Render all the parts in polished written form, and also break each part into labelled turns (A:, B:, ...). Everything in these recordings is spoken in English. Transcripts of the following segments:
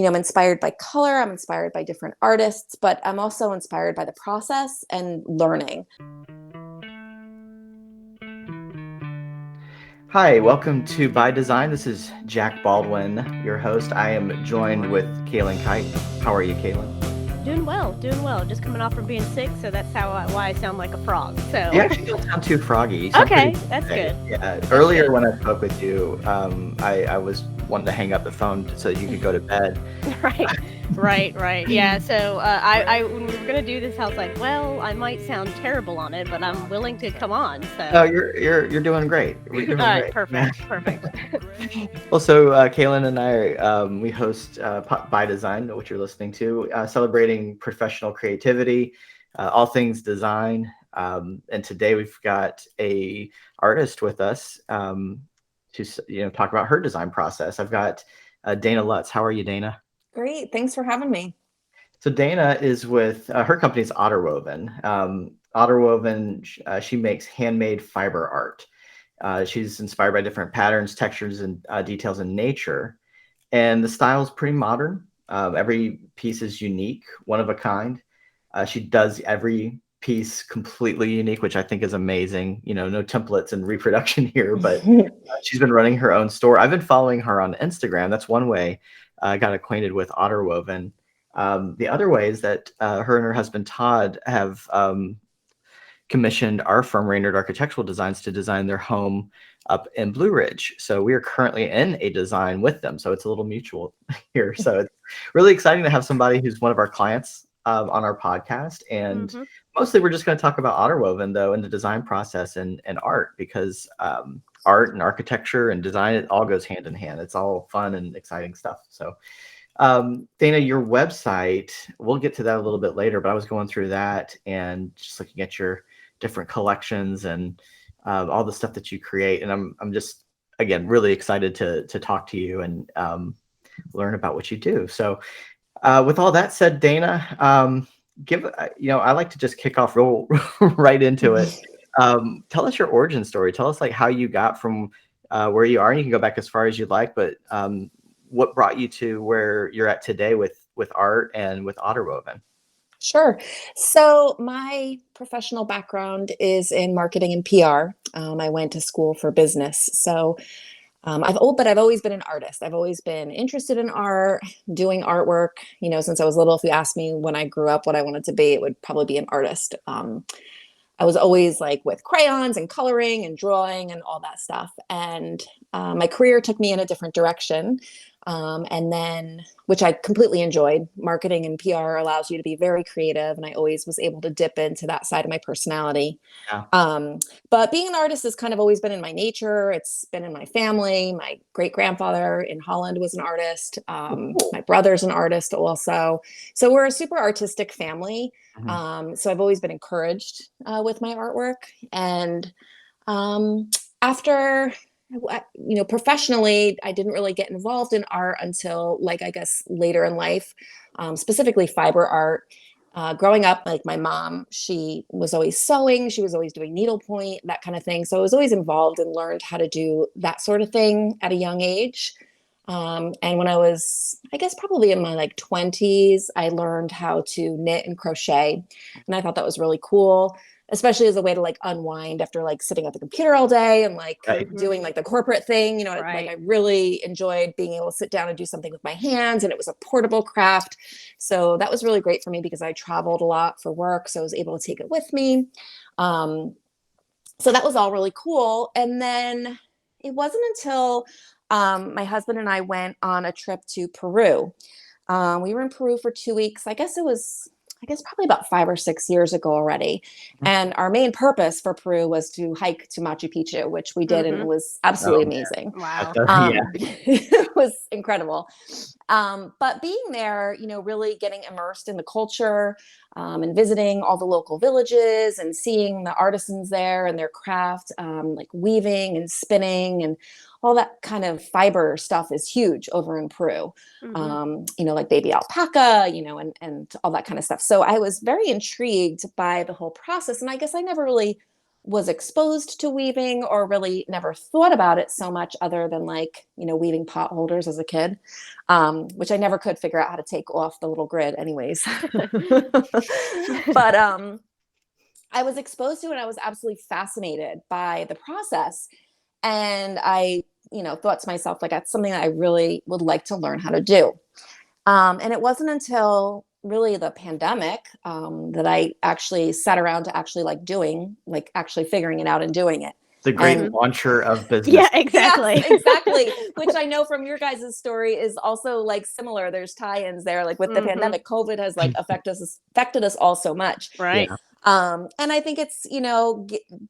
A: I'm inspired by color, I'm inspired by different artists, but I'm also inspired by the process and learning.
B: Hi, welcome to By Design. This is Jack Baldwin, your host. I am joined with Kaylin Kite. How are you, Kaylin?
C: Doing well, doing well. Just coming off from being sick, so that's why I sound like a frog.
B: You
C: So,
B: actually don't sound too froggy. You sound pretty
C: okay,
B: good
C: that's
B: today.
C: good.
B: Yeah.
C: That's
B: Earlier
C: good.
B: when I spoke with you, I was wanting to hang up the phone so you could go to bed.
C: Right, right. Yeah. So, when we were gonna do this, I was like, well, I might sound terrible on it, but I'm willing to come on.
B: No,
C: So,
B: you're doing great. We're
C: all
B: doing
C: right,
B: great. Yeah.
C: perfect, perfect.
B: Also, Kaylin and I, we host By Design, which you're listening to, celebrating professional creativity, all things design. And today we've got a artist with us to talk about her design process. I've got Dana Lutz. How are you, Dana?
A: Great. Thanks for having me.
B: So Dana is with her company's Otterwoven. Otterwoven, she makes handmade fiber art. She's inspired by different patterns, textures, and details in nature. And the style is pretty modern. Every piece is unique, one of a kind. She does every piece completely unique, which I think is amazing. No templates and reproduction here, but she's been running her own store. I've been following her on Instagram. That's one way I got acquainted with Otterwoven. The other way is that her and her husband Todd have commissioned our firm, Raynard Architectural Designs, to design their home up in Blue Ridge. So we are currently in a design with them. So it's a little mutual here. So it's really exciting to have somebody who's one of our clients on our podcast. And
C: hmm
B: mostly we're just going to talk about Otterwoven, though, in the design process and art, because art and architecture and design, it all goes hand in hand. It's all fun and exciting stuff. So Dana, your website, we'll get to that a little bit later, but I was going through that and just looking at your different collections and all the stuff that you create. And I'm just, again, really excited to talk to you and learn about what you do. So with all that said, Dana, I like to just kick off real right into it. Tell us your origin story. Tell us like how you got from where you are, and you can go back as far as you'd like, but what brought you to where you're at today with art and with Otterwoven?
A: Sure. So my professional background is in marketing and PR. I went to school for business. So I've always been an artist. I've always been interested in art, doing artwork. Since I was little, if you asked me when I grew up what I wanted to be, it would probably be an artist. I was always like with crayons and coloring and drawing and all that stuff. And my career took me in a different direction. And then, which I completely enjoyed. Marketing and PR allows you to be very creative. And I always was able to dip into that side of my personality.
B: Yeah.
A: Um, but being an artist has kind of always been in my nature. It's been in my family. My great grandfather in Holland was an artist.
B: Oh, cool.
A: My brother's an artist also. So we're a super artistic family.
B: Mhm.
A: So I've always been encouraged with my artwork. And after, professionally, I didn't really get involved in art until, like, I guess later in life, specifically fiber art. Growing up, like my mom, she was always sewing, she was always doing needlepoint, that kind of thing. So I was always involved and learned how to do that sort of thing at a young age. And when I was, I guess, probably in my like 20s, I learned how to knit and crochet. And I thought that was really cool, especially as a way to like unwind after like sitting at the computer all day and like
B: Right.
C: hmm
A: doing like the corporate thing. Like
C: Right.
A: I really enjoyed being able to sit down and do something with my hands, and it was a portable craft. So that was really great for me because I traveled a lot for work. So I was able to take it with me. Um, so that was all really cool. And then it wasn't until my husband and I went on a trip to Peru. We were in Peru for 2 weeks. I guess probably about 5 or 6 years ago already. And our main purpose for Peru was to hike to Machu Picchu, which we did, and it
C: hmm
A: was
B: Oh
A: absolutely
B: man,
A: amazing.
C: Wow.
B: yeah.
A: It was incredible. But being there, really getting immersed in the culture, and visiting all the local villages and seeing the artisans there and their craft, like weaving and spinning and all that kind of fiber stuff is huge over in Peru.
C: hmm
A: Like baby alpaca, and all that kind of stuff. So I was very intrigued by the whole process. And I guess I never really was exposed to weaving or really never thought about it so much other than like, weaving pot holders as a kid, which I never could figure out how to take off the little grid anyways. But I was exposed to it and I was absolutely fascinated by the process. And I, thought to myself, like, that's something that I really would like to learn how to do. And it wasn't until really the pandemic that I actually sat around to actually actually figuring it out and doing it.
B: The great
A: And
B: launcher of business.
C: Yeah, exactly.
A: yes, exactly. Which I know from your guys' story is also like similar. There's tie-ins there, like with the pandemic. COVID has like affected us all so much.
C: Right.
B: Yeah.
A: And I think it's,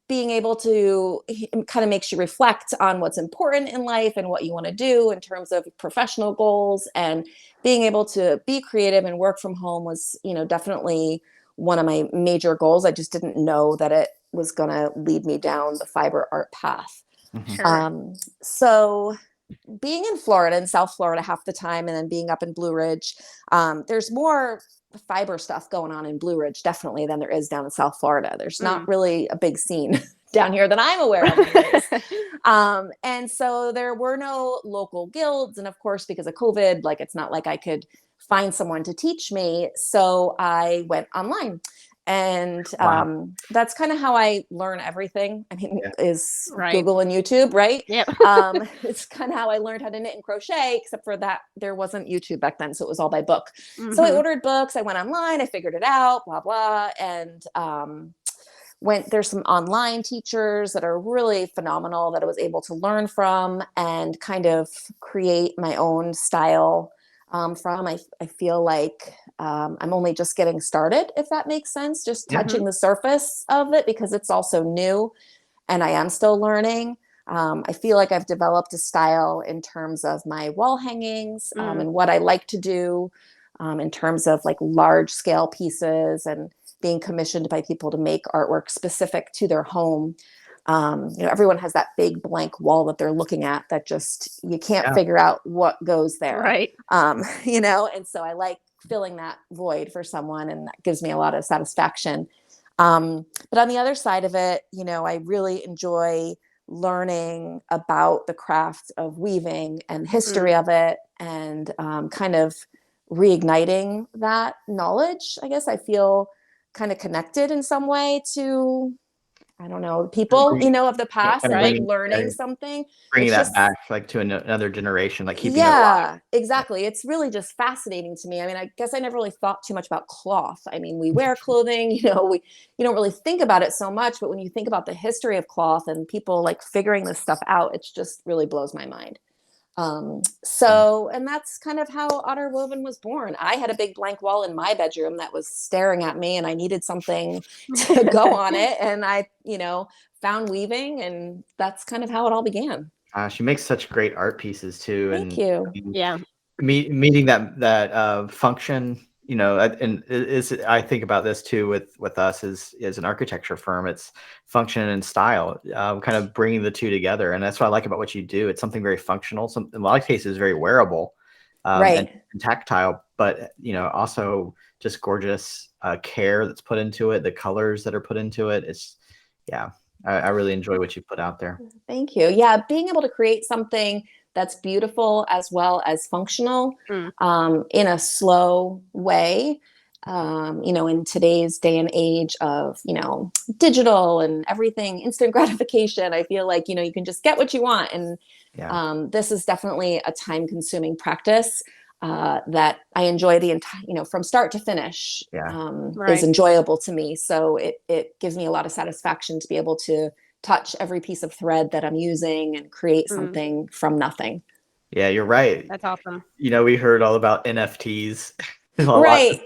A: being able to kind of makes you reflect on what's important in life and what you want to do in terms of professional goals, and being able to be creative and work from home was, definitely one of my major goals. I just didn't know that it was going to lead me down the fiber art path.
C: Sure.
A: So being in Florida, in South Florida half the time, and then being up in Blue Ridge, there's more fiber stuff going on in Blue Ridge definitely than there is down in South Florida. There's not really a big scene down here that I'm aware of anyways. And so there were no local guilds, and of course because of COVID, like it's not like I could find someone to teach me, so I went online. And that's kind of how I learn everything. I mean, is Google and YouTube, right?
C: Yep.
A: It's kind of how I learned how to knit and crochet, except for that there wasn't YouTube back then. So it was all by book. So I ordered books, I went online, I figured it out, blah, blah. And there's some online teachers that are really phenomenal that I was able to learn from and kind of create my own style from. I feel like I'm only just getting started, if that makes sense, just touching the surface of it because it's also new and I am still learning. I feel like I've developed a style in terms of my wall hangings and what I like to do in terms of like large scale pieces and being commissioned by people to make artwork specific to their home. Everyone has that big blank wall that they're looking at that just, you can't figure out what goes there.
C: Right.
A: And so I like filling that void for someone, and that gives me a lot of satisfaction. But on the other side of it, I really enjoy learning about the craft of weaving and history of it, and kind of reigniting that knowledge. I guess I feel kind of connected in some way to, I don't know, people, of the past, and like learning something.
B: Bringing
A: It's
B: that
A: just,
B: back like to another generation, like keeping it alive.
A: Exactly. It's really just fascinating to me. I mean, I guess I never really thought too much about cloth. I mean, we wear clothing, you don't really think about it so much, but when you think about the history of cloth and people like figuring this stuff out, it just really blows my mind. And that's kind of how Handwoven was born. I had a big blank wall in my bedroom that was staring at me, and I needed something to go on it. And I, found weaving, and that's kind of how it all began.
B: She makes such great art pieces too.
A: Thank you.
C: Yeah.
B: Meeting that function, and I think about this too with us as an architecture firm. It's function and style, kind of bringing the two together, and that's what I like about what you do. It's something very functional. In a lot of cases, very wearable, and tactile, but also just gorgeous care that's put into it. The colors that are put into it. I really enjoy what you put out there.
A: Thank you. Yeah, being able to create something that's beautiful as well as functional in a slow way. In today's day and age of, digital and everything, instant gratification, I feel like, you can just get what you want. And this is definitely a time consuming practice that I enjoy the entire, from start to finish is enjoyable to me. So it gives me a lot of satisfaction to be able to touch every piece of thread that I'm using and create something from nothing.
B: Yeah, you're right.
C: That's awesome.
B: We heard all about NFTs.
A: Right.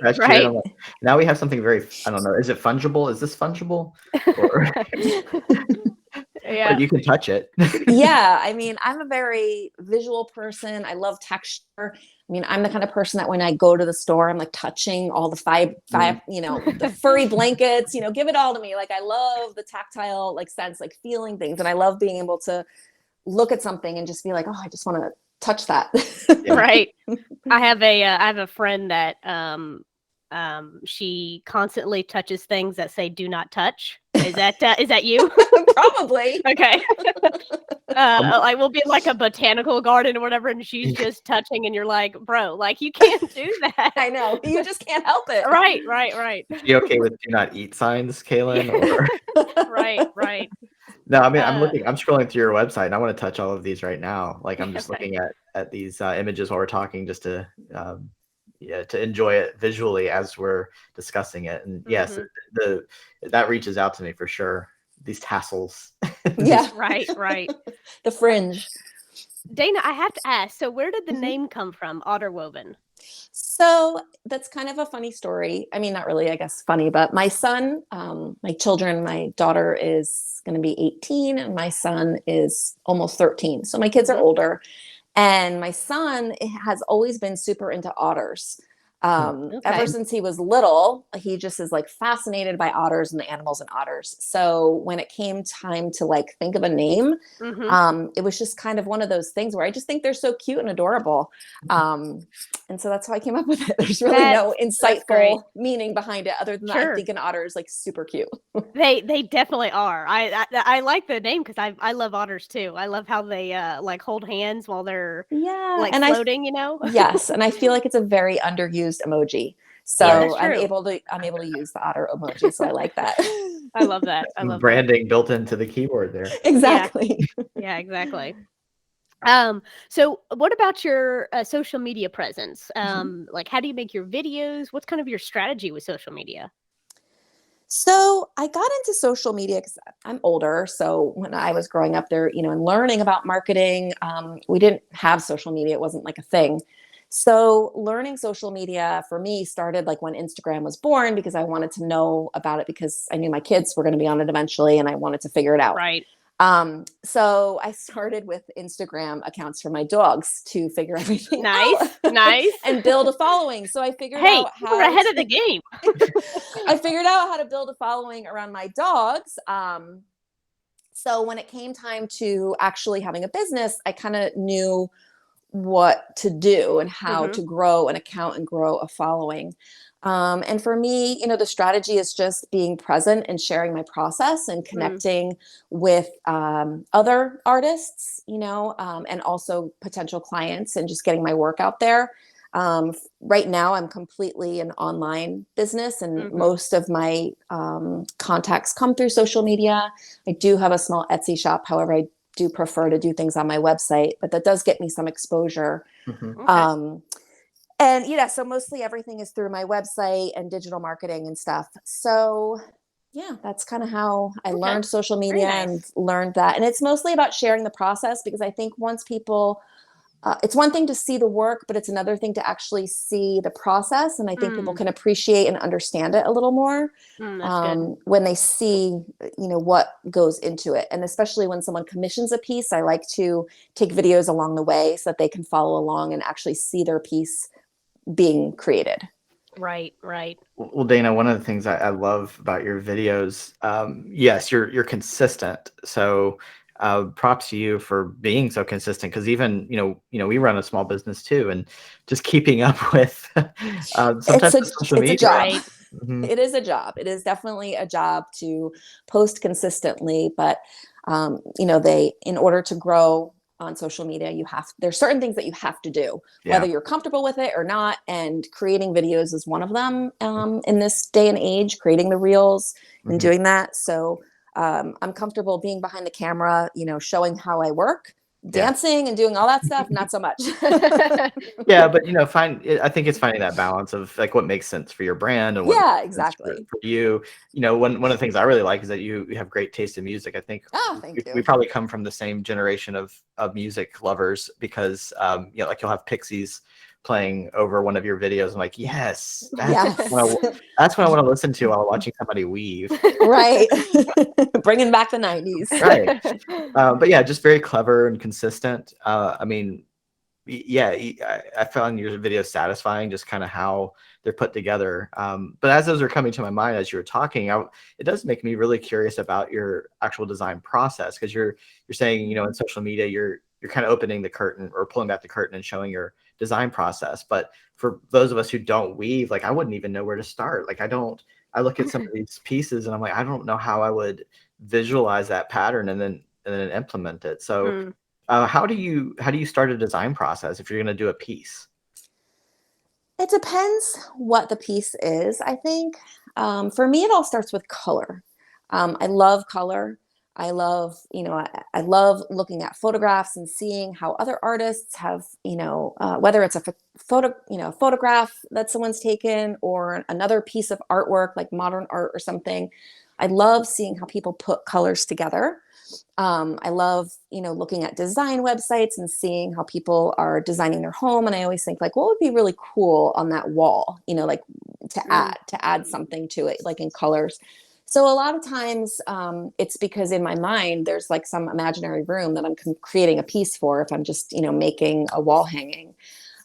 B: Now we have something very, I don't know, is it fungible? Is this fungible?
C: Yeah.
B: But you can touch it.
A: Yeah. I mean, I'm a very visual person. I love texture. I mean, I'm the kind of person that when I go to the store, I'm like touching all the the furry blankets, give it all to me. Like I love the tactile sense, like feeling things. And I love being able to look at something and just be like, oh, I just want to touch that.
C: Right. I have a friend that she constantly touches things that say do not touch. Is that you?
A: Probably.
C: Okay.
B: Um,
C: I will be in like a botanical garden or whatever, and she's just touching, and you're like, bro, like you can't do that.
A: I know. You just can't help it.
C: Right.
B: is she okay with do not eat signs, Kaylin? Or
C: Right.
B: no, I mean,
C: Uh,
B: I'm scrolling through your website and I want to touch all of these right now. Like I'm just
C: right.
B: looking at these images while we're talking just to yeah, to enjoy it visually as we're discussing it. And yes,
C: Mhm.
B: the that reaches out to me for sure. These tassels.
A: Yeah.
C: Right.
A: The fringe.
C: Dana, I have to ask, so where did the
A: Mhm.
C: name come from, Otterwoven?
A: So that's kind of a funny story. I mean, not really, I guess funny, but my son, my children, my daughter is going to be 18 and my son is almost 13. So my kids are
C: Mhm.
A: older. And my son has always been super into otters. Ever
C: Okay.
A: since he was little, he just is like fascinated by otters and the animals and otters. So when it came time to like think of a name,
C: Mhm.
A: it was just kind of one of those things where I just think they're so cute and adorable. And so that's how I came up with it. There's really no
C: That's great.
A: insightful meaning behind it other than that I
C: Sure.
A: think an otter is like super cute.
C: They definitely are. I like the name because I love otters too. I love how they like hold hands while they're
A: Yeah.
C: like
A: And
C: floating, you know?
A: yes, and I feel like it's a very underused emoji.
C: Yeah,
B: Right.
A: So
C: that's true.
A: I'm able to use the otter emoji. So I like that.
C: I love that. I
B: Some
C: love that.
B: branding built into the keyboard there.
C: Yeah.
A: Exactly.
C: Yeah, exactly. So what about your social media presence?
A: Mhm.
C: Like how do you make your videos? What's kind of your strategy with social media?
A: So I got into social media because I'm older. So when I was growing up there, and learning about marketing, we didn't have social media. It wasn't like a thing. So learning social media for me started like when Instagram was born because I wanted to know about it because I knew my kids were going to be on it eventually and I wanted to figure it out.
C: Right.
A: So I started with Instagram accounts for my dogs to figure everything out
C: Nice.
A: and build a following. So I figured
C: Hey,
A: out
C: you were
A: how
C: ahead of the
A: to
C: game.
A: I figured out how to build a following around my dogs. So when it came time to actually having a business, I kind of knew what to do and how
C: Mhm.
A: to grow an account and grow a following. And for me, the strategy is just being present and sharing my process and
C: Mm.
A: connecting with other artists, and also potential clients and just getting my work out there. Right now, I'm completely an online business, and
C: Mhm.
A: most of my contacts come through social media. I do have a small Etsy shop. However, I do prefer to do things on my website, but that does get me some exposure.
B: Mhm.
C: Okay.
A: And so mostly everything is through my website and digital marketing and stuff. So yeah, that's kind of how I
C: Okay.
A: learned social
C: Very
A: media and
C: nice.
A: learned that. And it's mostly about sharing the process because I think once people, it's one thing to see the work, but it's another thing to actually see the process. And I think people
C: Mm.
A: can appreciate and understand it a little more
C: That's good.
A: when they see, what goes into it. And especially when someone commissions a piece, I like to take videos along the way so that they can follow along and actually see their piece being created.
C: Right.
B: Well, Dana, one of the things I love about your videos, yes, you're consistent. So props to you for being so consistent. Because even we run a small business too, and just keeping up with
A: It's
B: sometimes
A: a
B: the social
A: it's a
B: media.
A: job.
C: Right.
B: Mhm.
A: It is a job. It is definitely a job to post consistently, but they in order to grow on social media, there's certain things that you have to do, whether
B: Yeah.
A: you're comfortable with it or not. And creating videos is one of them in this day and age, creating the reels and
B: Mhm.
A: doing that. So I'm comfortable being behind the camera, showing how I work,
B: Yeah.
A: dancing and doing all that stuff, not so much.
B: Yeah, but I think it's finding that balance of like what makes sense for your brand and what
A: Yeah,
B: makes sense for,
A: exactly.
B: for you. One of the things I really like is that you have great taste in music. I think
A: Oh, thank
B: we
A: you.
B: probably come from the same generation of music lovers because like you'll have Pixies playing over one of your videos. I'm like, yes,
A: Yes.
B: that's what I want to listen to while watching somebody weave.
A: Right. Bringing back the 90s.
B: Right. But yeah, just very clever and consistent. I mean, yeah, I found your videos satisfying, just kind of how they're put together. But as those are coming to my mind as you were talking, it does make me really curious about your actual design process because you're saying in social media you're kind of opening the curtain or pulling back the curtain and showing your design process. But for those of us who don't weave, like I wouldn't even know where to start. Like I don't I look at some of these pieces and I'm like, I don't know how I would visualize that pattern and then implement it. So
C: Mm.
B: how do you start a design process if you're going to do a piece?
A: It depends what the piece is, I think. For me, it all starts with color. I love color. I love looking at photographs and seeing how other artists have, whether it's a photograph that someone's taken or another piece of artwork like modern art or something. I love seeing how people put colors together. I love, looking at design websites and seeing how people are designing their home. And I always think like, what would be really cool on that wall, like
C: Mm.
A: to add something to it, like in colors. So a lot of times it's because in my mind, there's like some imaginary room that I'm creating a piece for if I'm just, making a wall hanging.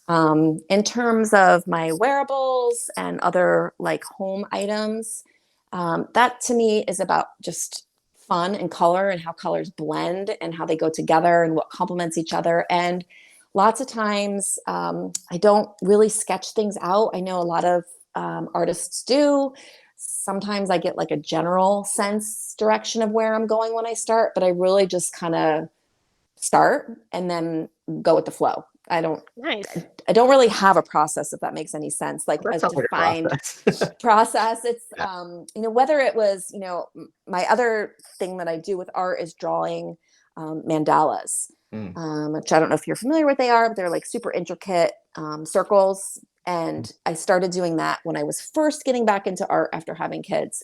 A: In terms of my wearables and other like home items, that to me is about just fun and color and how colors blend and how they go together and what complements each other. And lots of times I don't really sketch things out. I know a lot of artists do. Sometimes I get like a general sense direction of where I'm going when I start, but I really just kind of start and then go with the flow.
C: Nice.
A: I don't really have a process, if that makes any sense, like
B: That
A: a
B: sounds like a
A: defined
B: process.
A: process. It's
B: Yeah.
A: whether it was, my other thing that I do with art is drawing mandalas,
B: Mm.
A: which I don't know if you're familiar with they are, but they're like super intricate circles. And I started doing that when I was first getting back into art after having kids.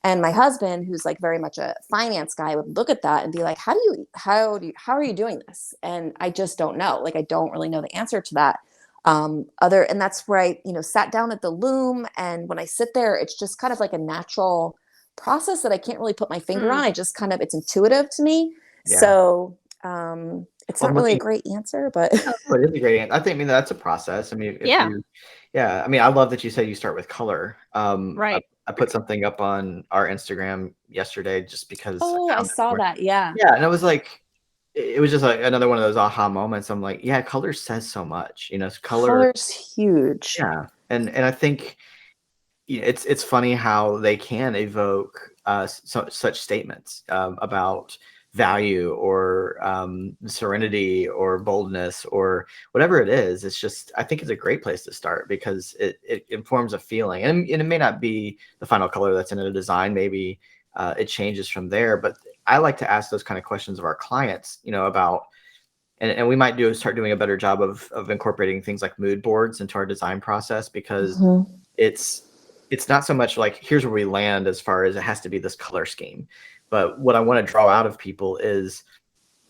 A: And my husband, who's like very much a finance guy, would look at that and be like, how are you doing this? And I just don't know. Like, I don't really know the answer to that. And that's where I, sat down at the loom. And when I sit there, it's just kind of like a natural process that I can't really put my finger on.
C: Mm.
A: I just kind of, it's intuitive to me.
B: Yeah.
A: So, it's
B: Well,
A: not
B: I'm
A: really a
B: looking.
A: great answer, but
B: Oh, it is a great answer. I mean, that's a process. I mean, if
C: Yeah.
B: you, yeah, I mean, I love that you say you start with color.
C: Right.
B: I put something up on our Instagram yesterday just because
A: oh,
B: I
A: I
B: found
A: saw
B: it.
A: that. Yeah.
B: Yeah, and I was like, it was just like another one of those aha moments. I'm like, yeah, color says so much. It's color.
A: Color's huge.
B: Yeah, and I think it's funny how they can evoke such statements about value or serenity or boldness or whatever it is. It's just, I think it's a great place to start because it informs a feeling, and it may not be the final color that's in a design. Maybe it changes from there, but I like to ask those kind of questions of our clients, about, and we might start doing a better job of incorporating things like mood boards into our design process, because
A: Mhm.
B: it's not so much like here's where we land as far as it has to be this color scheme, but what I want to draw out of people is,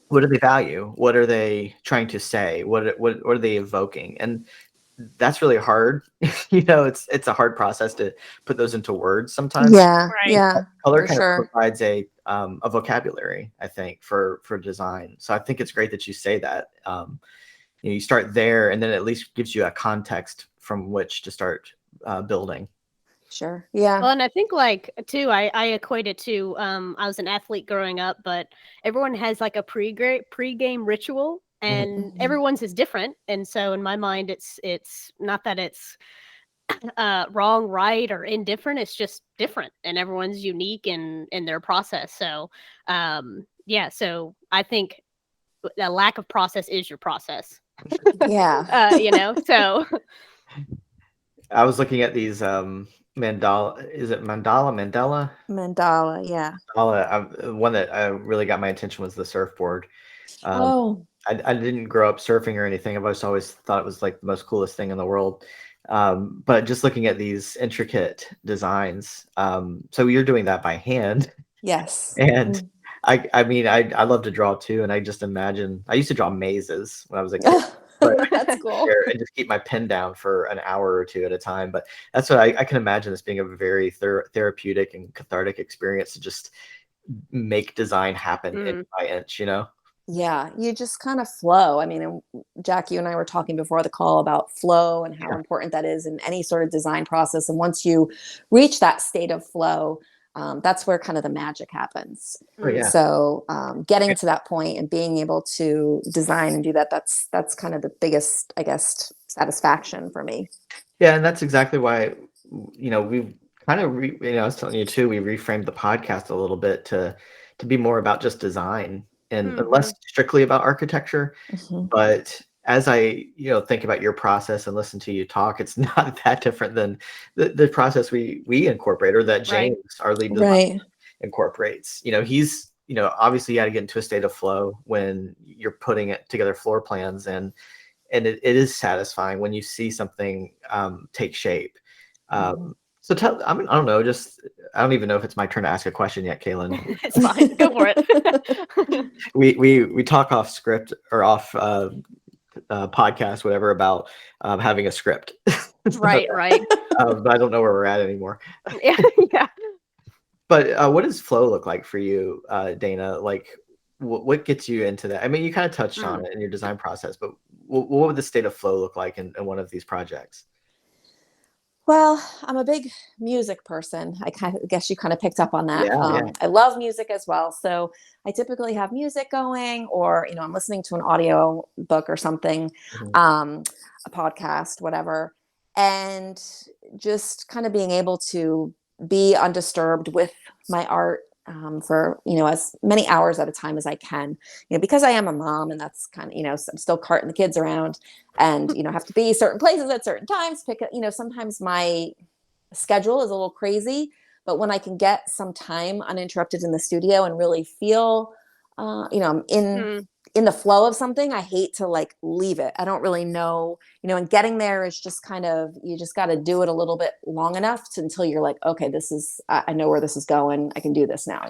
B: what do they value? What are they trying to say? What are they evoking? And that's really hard. It's a hard process to put those into words sometimes.
A: Yeah.
C: Right.
A: Yeah.
B: Color
A: For
B: kind of
A: sure.
B: provides a vocabulary, I think, for design. So I think it's great that you say that. You start there, and then it at least gives you a context from which to start building.
A: Sure. Yeah.
C: Well, and I think like too, I equate it to I was an athlete growing up, but everyone has like a pre-game ritual,
B: Mhm.
C: and
A: Mhm.
C: everyone's is different. And so in my mind, it's not that it's wrong, right, or indifferent. It's just different, and everyone's unique in their process. So yeah, so I think a lack of process is your process.
A: Yeah.
C: So
B: I was looking at these mandala. Is it Mandela?
A: Mandala. Yeah.
B: One that really got my attention was the surfboard. Um,
A: Oh,
B: I didn't grow up surfing or anything. I've always thought it was like the most coolest thing in the world. But just looking at these intricate designs, so you're doing that by hand,
A: yes.
B: and
A: Mm.
B: I mean, I love to draw too, and I just imagine I used to draw mazes when I was a kid. But
A: That's cool.
B: there and just keep my pen down for an hour or two at a time. But that's what I can imagine this being a very therapeutic and cathartic experience to just make design happen inch
C: mm,
B: by inch.
A: Yeah. You just kind of flow. I mean, and Jack, you and I were talking before the call about flow and how
B: Yeah.
A: important that is in any sort of design process. And once you reach that state of flow, that's where kind of the magic happens.
B: Oh
C: mm.
B: yeah.
A: So getting to that point and being able to design and do that, that's kind of the biggest, I guess, satisfaction for me.
B: Yeah, and that's exactly why we kind of, I was telling you too, we reframed the podcast a little bit to be more about just design and less strictly about architecture.
A: Mhm.
B: But as I, think about your process and listen to you talk, it's not that different than the process we incorporate, or that
C: Right.
B: James, our lead designer,
A: Right.
B: incorporates. He's, obviously you got to get into a state of flow when you're putting it together floor plans, and it is satisfying when you see something take shape. So I don't know, I don't even know if it's my turn to ask a question yet, Kaylin.
C: It's fine. Go for it.
B: We talk off script or off podcast, whatever, about having a script.
C: Right.
B: But I don't know where we're at anymore.
C: Yeah. Yeah.
B: But what does flow look like for you, Dana? Like, what gets you into that? I mean, you kind of touched on it in your design process, but what would the state of flow look like in one of these projects?
A: Well, I'm a big music person. I guess you kind of picked up on that.
B: Yeah.
A: I love music as well. So I typically have music going, or, I'm listening to an audio book or something,
B: Mhm.
A: a podcast, whatever. And just kind of being able to be undisturbed with my art, for, as many hours at a time as I can, because I am a mom, and that's kind of, I'm still carting the kids around, and, have to be certain places at certain times. Sometimes my schedule is a little crazy, but when I can get some time uninterrupted in the studio and really feel, I'm in the flow of something, I hate to like leave it. I don't really know, and getting there is just kind of, you just got to do it a little bit long enough until you're like, okay, I know where this is going. I can do this now,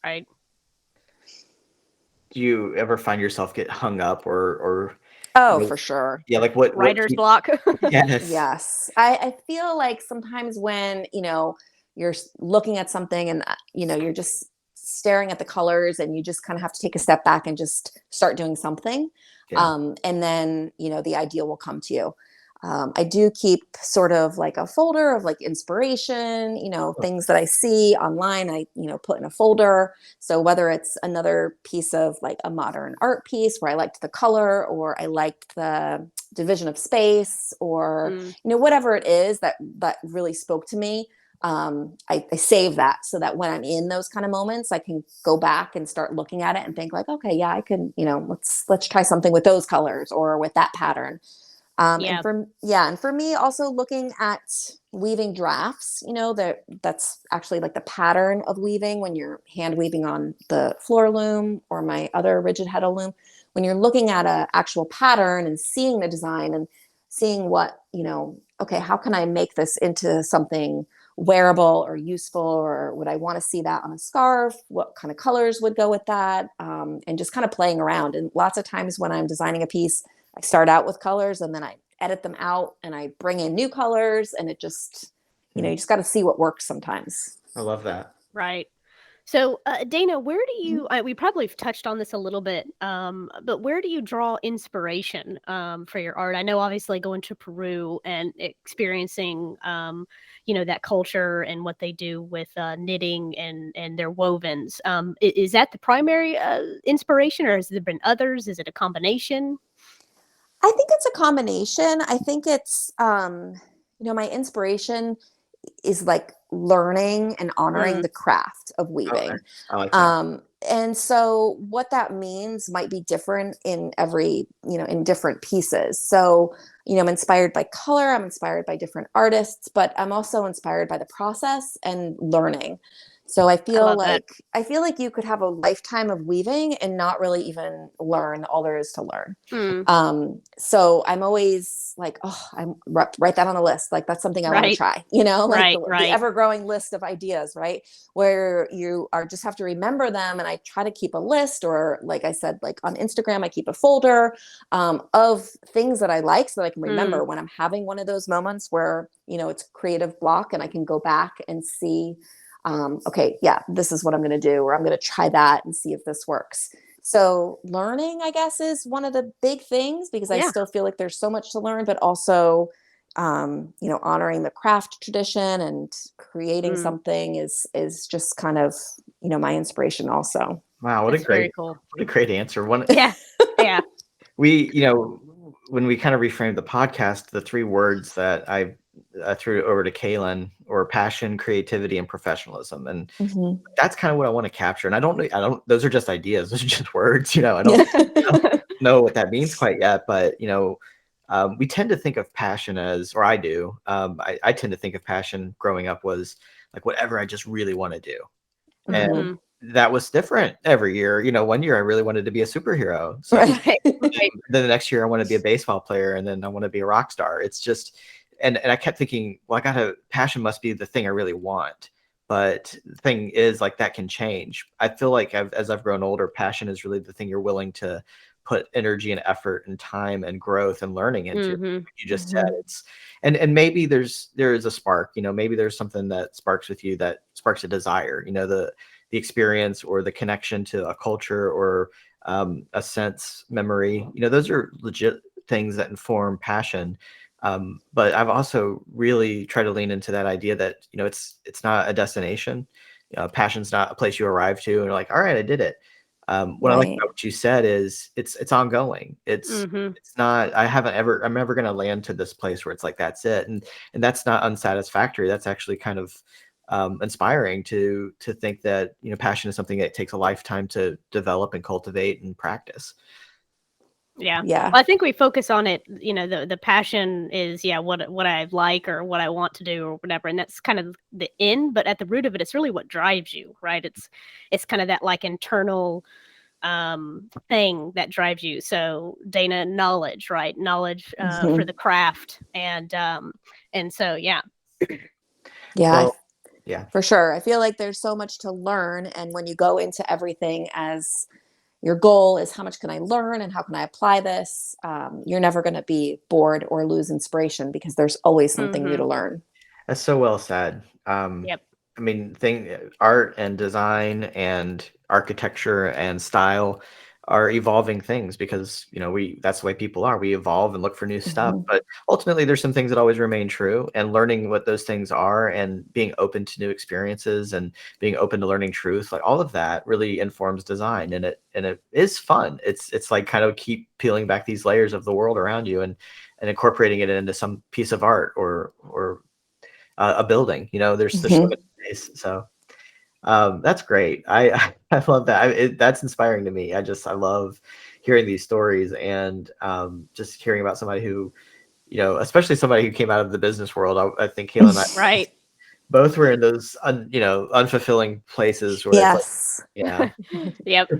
C: Right.
B: Do you ever find yourself get hung up or
A: Oh, for sure.
B: yeah, like what
C: Writer's
B: keeps
C: block.
B: yes.
A: Yes. I feel like sometimes when, you're looking at something, and, you're just staring at the colors, and you just kind of have to take a step back and just start doing something.
B: Yeah.
A: And then, the idea will come to you. I do keep sort of like a folder of like inspiration, things that I see online, I, put in a folder. So whether it's another piece of like a modern art piece where I liked the color, or I liked the division of space, or, whatever it is that really spoke to me, I save that so that when I'm in those kind of moments, I can go back and start looking at it and think like, okay, yeah, I can, let's try something with those colors or with that pattern.
C: Yeah.
A: And for me, also looking at weaving drafts, that's actually like the pattern of weaving when you're hand weaving on the floor loom or my other rigid heddle loom. When you're looking at a actual pattern and seeing the design and seeing what, okay, how can I make this into something wearable or useful, or would I want to see that on a scarf? What kind of colors would go with that? And just kind of playing around. And lots of times when I'm designing a piece, I start out with colors, and then I edit them out, and I bring in new colors, and it just, you just got to see what works sometimes.
B: I love that.
C: Right. So, Dana, where do you? We probably touched on this a little bit, but where do you draw inspiration for your art? I know, obviously, going to Peru and experiencing, that culture and what they do with knitting and their wovens. Is that the primary inspiration, or has there been others? Is it a combination?
A: I think it's a combination. I think it's, my inspiration is like learning and honoring the craft of
B: Okay.
A: weaving.
B: I like that.
A: And so what that means might be different in every, in different pieces. So, I'm inspired by color, I'm inspired by different artists, but I'm also inspired by the process and learning. So I
C: I
A: feel
C: love that.
A: like you could have a lifetime of weaving and not really even learn all there is to learn.
C: Mm,
A: So I'm always like, oh, I'm write that on the list. Like that's something I want to
C: right.
A: try, like
C: Right.
A: the
C: Right.
A: ever growing list of ideas, right? Where you are just have to remember them. And I try to keep a list, or like I said, like on Instagram, I keep a folder, of things that I like so that I can remember when I'm having one of those moments where, it's creative block, and I can go back and see, okay, yeah, this is what I'm going to do, or I'm going to try that and see if this works. So learning, I guess, is one of the big things, because I
C: Yeah.
A: still feel like there's so much to learn, but also, honoring the craft tradition and creating something is just kind of, my inspiration also.
B: Wow,
C: That's very cool.
B: what a great answer.
C: Yeah. Yeah.
B: We, when we kind of reframed the podcast, the three words that I threw it over to Kaylin, or passion, creativity, and professionalism. And
A: Mhm.
B: that's kind of what I want to capture. And I don't, those are just ideas. Those are just words, I don't know what that means quite yet, but we tend to think of passion as, or I do, I tend to think of passion growing up was like whatever I just really want to do. And
A: Mhm.
B: that was different every year. One year I really wanted to be a superhero. So
A: Right.
C: Right.
B: then the next year I want to be a baseball player, and then I want to be a rock star. It's just, and I kept thinking, well, passion must be the thing I really want. But the thing is, like, that can change. I feel like as I've grown older, passion is really the thing you're willing to put energy and effort and time and growth and learning into.
C: Mm-hmm.
B: Like you just said,
A: Mhm.
B: it's, and maybe there is a spark, maybe there's something that sparks with you, that sparks a desire, the experience or the connection to a culture, or a sense memory. Those are legit things that inform passion. But I've also really tried to lean into that idea that it's not a destination. Passion's not a place you arrive to and you're like, all right, I did it. What I like
A: Right.
B: about what you said is it's ongoing.
C: Mm-hmm.
B: It's not, I'm never going to land to this place where it's like that's it, and that's not unsatisfactory. That's actually kind of inspiring to think that passion is something that takes a lifetime to develop and cultivate and practice.
C: Yeah.
A: Yeah.
C: Well, I think we focus on it, the passion is, what I like or what I want to do or whatever. And that's kind of the end, but at the root of it, it's really what drives you, right? It's kind of that like internal thing that drives you. So Dana, knowledge, right? Knowledge
A: Mhm.
C: for the craft. And so, yeah.
A: Yeah,
B: Well, yeah.
A: for sure. I feel like there's so much to learn. And when you go into everything as your goal is how much can I learn and how can I apply this, you're never going to be bored or lose inspiration because there's always something new
C: Mm-hmm.
A: to learn.
B: That's so well said.
C: Yep.
B: I mean, art and design and architecture and style are evolving things, because that's the way people are. We evolve and look for new stuff,
A: Mhm.
B: but ultimately there's some things that always remain true, and learning what those things are and being open to new experiences and being open to learning truth, like all of that really informs design, and it is fun. It's like kind of keep peeling back these layers of the world around you, and incorporating it into some piece of art, or a building. There's so
A: Mhm.
B: many ways. So that's great. I love that. That's inspiring to me. I love hearing these stories, and just hearing about somebody who, especially somebody who came out of the business world. I think Kayla and I
C: Right.
B: both were in those unfulfilling places where it's like,
A: Yes.
B: yeah,
C: Yep.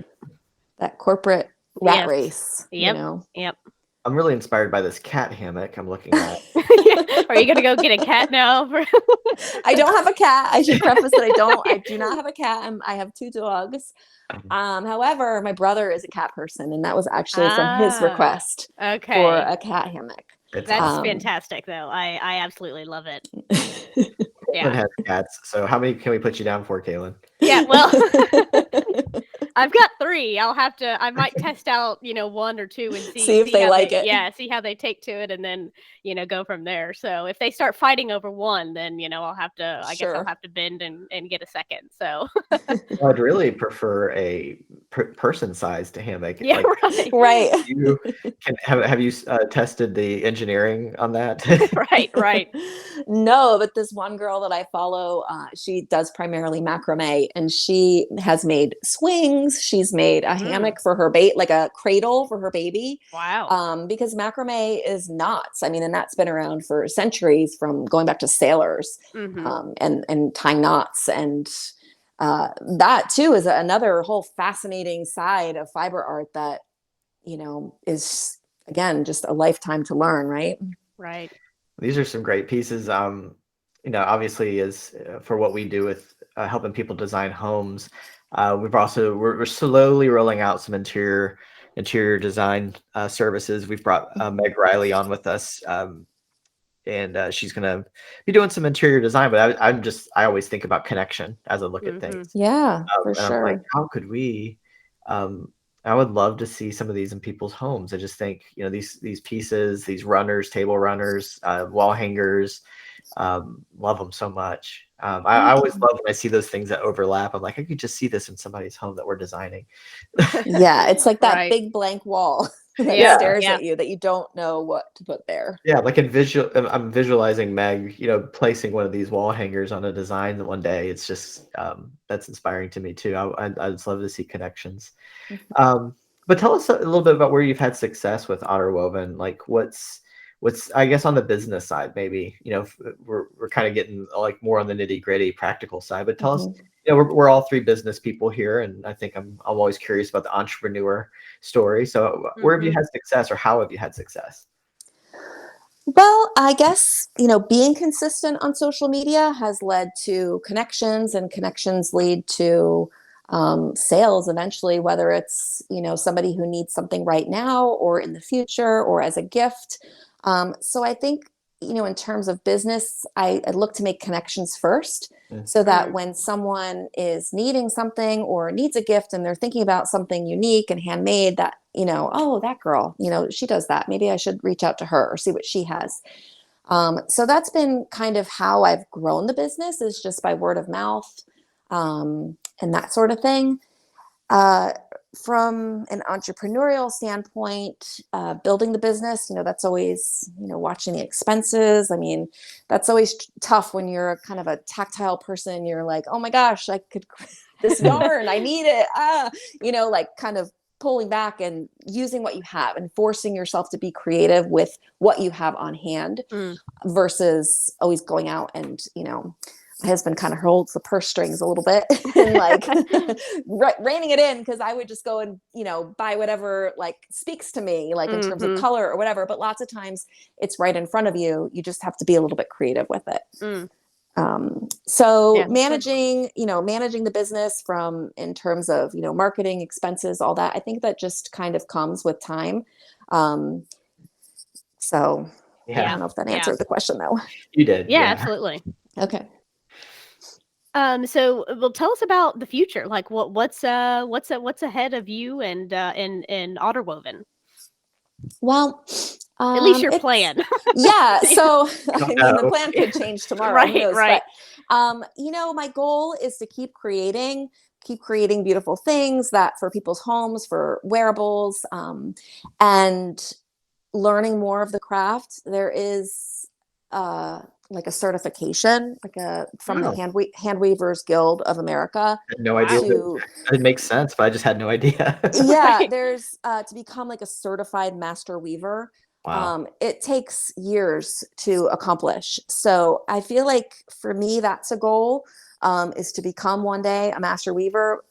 A: That corporate rat
C: Yes.
A: race,
C: Yep. Yep.
B: I'm really inspired by this cat hammock I'm looking at.
C: Are you gonna go get a cat now?
A: I don't have a cat. I should preface that I do not have a cat. I have two dogs. However, my brother is a cat person, and that was actually from his request for
C: Okay.
A: a cat hammock.
B: It's
C: That's
B: awesome.
C: fantastic, though. I absolutely love it.
B: Kaylin
C: Yeah.
B: has cats. So how many can we put you down for, Kaylin?
C: Yeah. Well, I've got 3. I might test out, 1 or 2 and
A: See if they
C: how
A: like it.
C: Yeah, see how they take to it, and then, go from there. So if they start fighting over one, then, I guess I'll
A: Sure.
C: have to bend and get a second. So
B: Well, I'd really prefer a person-sized hammock.
C: yeah,
B: Like,
C: right.
A: Right.
B: you have you tested the engineering on that?
C: Right.
A: No, but this one girl that I follow, she does primarily macrame, and she has made swings. She's made a hammock for her like a cradle for her baby.
C: Wow.
A: Because macrame is knots. I mean, and that's been around for centuries, from going back to sailors,
C: Mm-hmm.
A: and tying knots. And that too is another whole fascinating side of fiber art that, is again just a lifetime to learn, right?
C: Right.
B: These are some great pieces. Obviously, is for what we do with helping people design homes. We're slowly rolling out some interior design services. We've brought Meg Riley on with us, and she's gonna be doing some interior design. But I always think about connection as I look at
C: Mm-hmm.
B: things.
A: Yeah, for
B: And I'm like,
A: sure.
B: how could we? Um, I would love to see some of these in people's homes. I just think, these pieces, these runners, table runners, wall hangers, love them so much. I always love when I see those things that overlap. I'm like, I could just see this in somebody's home that we're designing.
A: Yeah, it's like that
C: Right.
A: big blank wall. that
C: Yeah,
A: stares
C: yeah.
A: at you that you don't know what to put there.
B: Yeah, like in visual, I'm visualizing Meg, placing one of these wall hangers on a design one day. It's just that's inspiring to me too. I just love to see connections.
A: Mhm.
B: But tell us a little bit about where you've had success with Otterwoven. Like what's I guess on the business side, maybe, we're kind of getting like more on the nitty gritty practical side, but tell us,
A: Mhm.
B: we're all three business people here. And I think I'm always curious about the entrepreneur story. So where have you
C: Mhm.
B: had success, or how have you had success?
A: Well, I guess, being consistent on social media has led to connections, and connections lead to sales eventually, whether it's, somebody who needs something right now or in the future or as a gift. So I think, in terms of business, I look to make connections first,
B: Mm.
A: so that
C: Mm.
A: when someone is needing something or needs a gift and they're thinking about something unique and handmade, that, oh, that girl, she does that. Maybe I should reach out to her or see what she has. So that's been kind of how I've grown the business, is just by word of mouth, and that sort of thing. Uh, from an entrepreneurial standpoint, building the business, that's always, watching the expenses. I mean, that's always tough when you're kind of a tactile person. You're like, oh my gosh, I could, this yarn, I need it. Like kind of pulling back and using what you have and forcing yourself to be creative with what you have on hand,
C: Mm.
A: versus always going out and, my husband kind of holds the purse strings a little bit and like reining it in, because I would just go and, buy whatever like speaks to me, like in terms of
C: Mhm.
A: color or whatever. But lots of times it's right in front of you. You just have to be a little bit creative with it.
C: Mm.
A: So
C: Yeah, that's good.
A: managing the business from, in terms of, marketing expenses, all that, I think that just kind of comes with time. Um, so I
B: Yeah,
A: don't know if that
C: Yeah.
A: answered the question though.
B: you did.
C: Yeah,
B: Yeah.
C: absolutely.
A: Okay.
C: So well, tell us about the future. Like what's ahead of you and Otterwoven?
A: Well,
C: At least your
A: it's
C: plan.
A: yeah.
C: Yeah.
A: So
B: Oh,
A: I mean, the
B: no.
A: plan could change tomorrow. Who
C: Right,
A: knows?
C: right.
A: But my goal is to keep creating beautiful things that for people's homes, for wearables, and learning more of the craft. There is like a certification, like from the
B: Wow.
A: Hand Weavers Guild of America,
B: I had no idea
C: Wow.
A: to
B: it makes sense, but I just had no idea.
A: yeah,
C: Right.
A: there's to become like a certified master weaver.
B: Wow.
A: It takes years to accomplish. So I feel like for me, that's a goal, is to become one day a master weaver,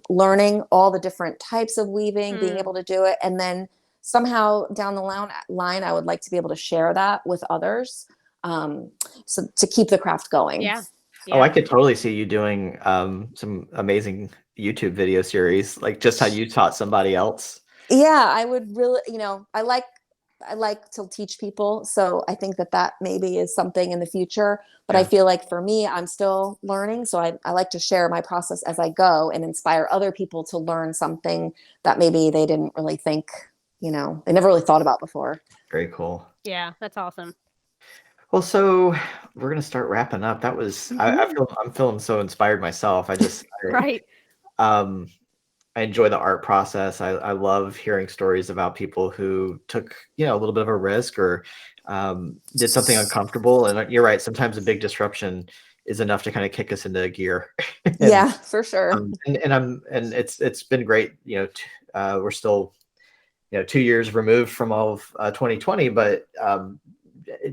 A: learning all the different types of weaving, being
C: Mm.
A: able to do it. And then somehow down the line, I would like to be able to share that with others. Um, so to keep the craft going.
C: Yeah.
B: Oh, I
C: Yeah.
B: could totally see you doing some amazing YouTube video series, like just how you taught somebody else.
A: Yeah, I would really, I like to teach people, so I think that maybe is something in the future. But I
B: Yeah.
A: feel like for me, I'm still learning, so I like to share my process as I go and inspire other people to learn something that maybe they didn't really think, they never really thought about before.
B: Very cool.
C: Yeah. That's awesome.
B: Well, so we're gonna start wrapping up. That was
A: Mhm.
B: I'm feeling so inspired myself.
C: Right.
B: Um I enjoy the art process. I love hearing stories about people who took, a little bit of a risk, or did something uncomfortable. And you're right. Sometimes a big disruption is enough to kind of kick us into gear. and,
A: Yeah, for sure.
B: and it's been great. We're still, 2 years removed from all of 2020, but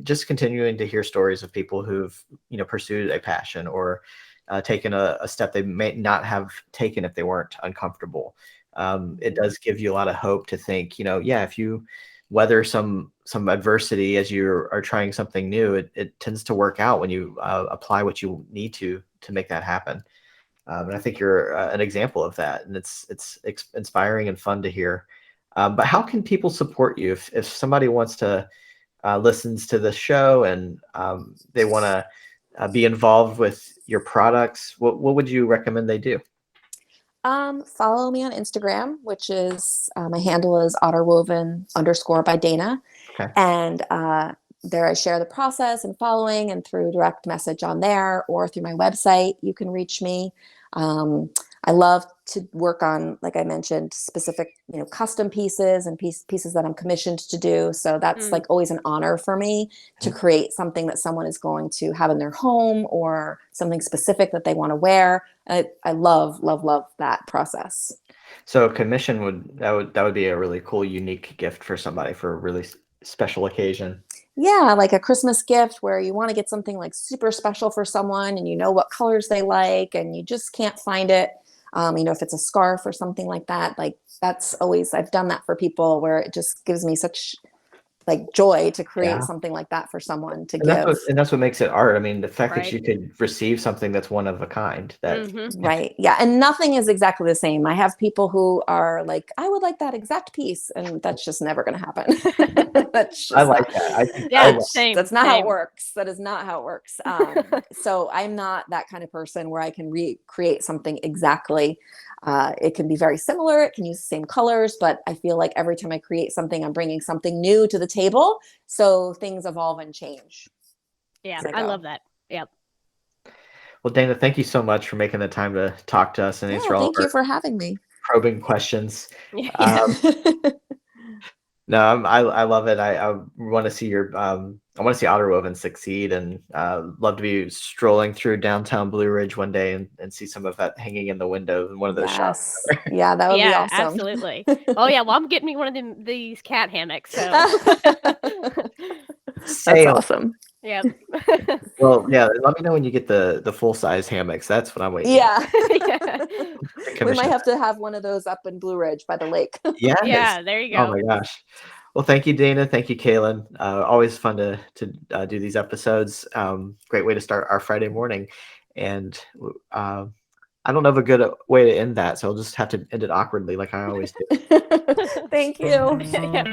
B: just continuing to hear stories of people who've, pursued a passion, or taken a step they may not have taken if they weren't uncomfortable. It does give you a lot of hope to think, yeah, if you weather some adversity as you are trying something new, it tends to work out when you apply what you need to make that happen. And I think you're an example of that, and it's inspiring and fun to hear. But how can people support you if somebody wants to listens to the show, and they want to be involved with your products? What would you recommend they do?
A: Follow me on Instagram, which is my handle is otterwoven _ by Dana.
B: Okay.
A: And there I share the process and following, and through direct message on there or through my website, you can reach me. Um, I love to work on, like I mentioned, specific, custom pieces and pieces that I'm commissioned to do. So that's
C: Mm.
A: like always an honor for me to create something that someone is going to have in their home or something specific that they want to wear. I love, love, love that process.
B: So a commission would be a really cool, unique gift for somebody for a really special occasion.
A: Yeah, like a Christmas gift where you want to get something like super special for someone and you know what colors they like and you just can't find it. If it's a scarf or something like that, like that's always, I've done that for people where it just gives me such like joy to create
B: Yeah.
A: something like that for someone to
B: And that's
A: give.
B: what makes it art. I mean, the fact that
C: Right.
B: you could receive something that's one of a kind, that
C: Mm-hmm.
A: Right. Yeah. And nothing is exactly the same. I have people who are like, I would like that exact piece. And that's just never going to happen. That's
B: I
A: just
B: like
A: not,
B: that. I think
C: Yeah,
A: that's,
C: same,
A: that's not how it
C: same.
A: works. That is not how it works. So I'm not that kind of person where I can recreate something exactly. It can be very similar. It can use the same colors, but I feel like every time I create something, I'm bringing something new to the table. So things evolve and change.
C: Yeah,
A: as I
C: I
A: go.
C: love that. Yep.
B: Well, Dana, thank you so much for making the time to talk to us and
A: Yeah.
B: answer all of
A: Thank
B: our
A: you for having me.
B: probing questions.
C: Yeah.
B: No, I love it. I want to see I want to see Otter Woven succeed, and love to be strolling through downtown Blue Ridge one day and see some of that hanging in the window in one of those shops.
A: Yes. Yeah, that would be
C: Yeah,
A: awesome.
C: absolutely. Oh yeah, well I'm getting me one of these cat hammocks. So
A: That's
B: Sale.
A: awesome.
C: yep.
B: Well, yeah. Let me know when you get the full size hammocks. That's what I'm waiting on.
A: Yeah.
C: Yeah.
A: We
B: Commission
A: might have to have one of those up in Blue Ridge by the lake.
B: Yes.
C: Yeah, there you
B: Oh
C: go.
B: my gosh. Well, thank you, Dana. Thank you, Kaylin. Always fun to do these episodes. Great way to start our Friday morning. And I don't have a good way to end that, so I'll just have to end it awkwardly like I always do.
A: Thank you.
C: Yep.